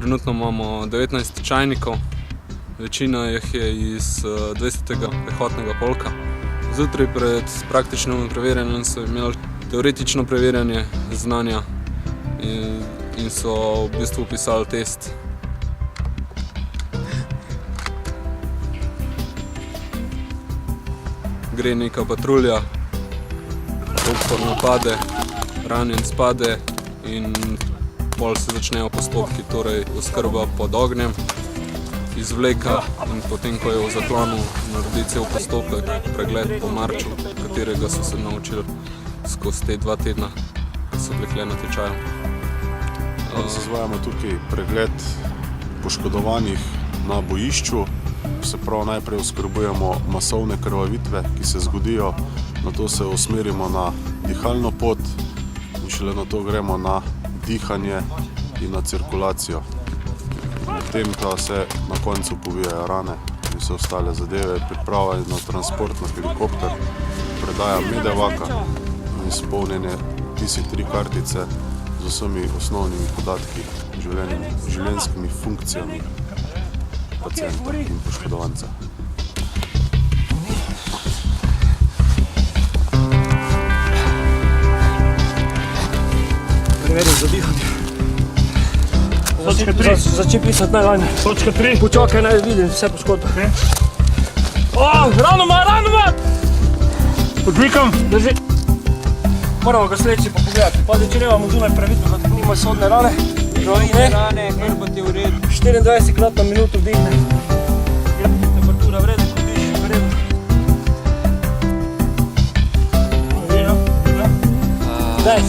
Trenutno imamo 19 tečajnikov, večina jih je iz 20. pehotnega polka. Zjutraj pred praktičnim preverjanjem so imeli teoretično preverjanje znanja in so v bistvu pisali test. Gre neka patrulja, doktor napade, ranjen spade in pol se začnejo postopki, torej oskrba pod ognjem, izvleka in potem, ko je v zaklonu, naredi cel postopek, pregled po marču, katerega so se naučili skozi te 2 tedna, ki so bili na tečaju. Izvajamo tukaj pregled poškodovanih na bojišču. Se pravi, najprej oskrbujemo masovne krvavitve, ki se zgodijo, nato se usmerimo na dihalno pot in šele nato gremo na dihanje in na cirkulacijo. Medtem pa se na koncu povijajo rane in vse ostale zadeve, priprava na transport na helikopter, predaja medevaka in izpolnjenje tisi 3 kartice z vsemi osnovnimi podatki, življenjskimi funkcijami pacienta in poškodovanca. Preverjam za dihanje. Začni pisati najlajne. Točka 3. Počakaj, naj vidim vse poškodbe. Ranoma! Odvikam. Drži. Moramo ga sleči pa pogledati. Pazi, če nemamo zunaj previdno, da nima sodne rane. Rane, hrbet je v redu. 24 krat na minuto vdihne. Temperatura v redu, ko diši v redu. Daj.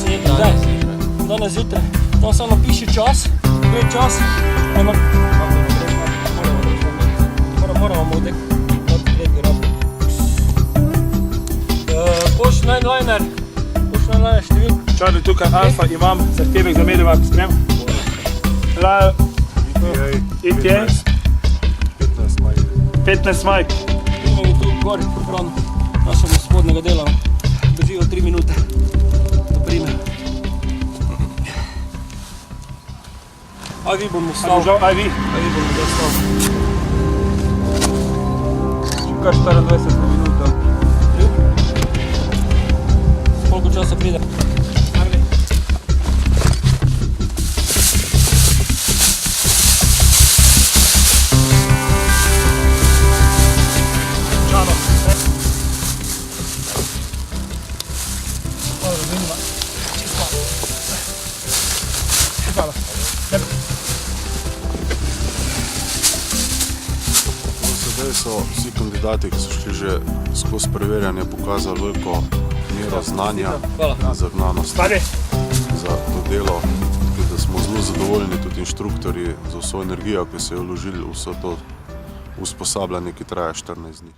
Danes zjutraj. Tam samo napiši čas, gre čas. Moramo mu dati tretji rab. Pošli najliner števil. Čarli, tukaj Alfa, imam zahtevek za medevak, sprem. ETA 15 majk. Imamo tu gori prano našega spodnega dela. Držijo 3 minute. To prime. Aj vi bomo stav. Aj vi. Aj vi bomo stav. Kar 24 minuta. Koliko časa pride? Sedaj so vsi kandidati, ki so šli že skozi preverjanje, pokazali veliko mero znanja in zagnanosti za to delo. Da smo zelo zadovoljni tudi inštruktorji za vso energijo, ki so jo vložili v vso to usposabljanje, ki traja 14 dni.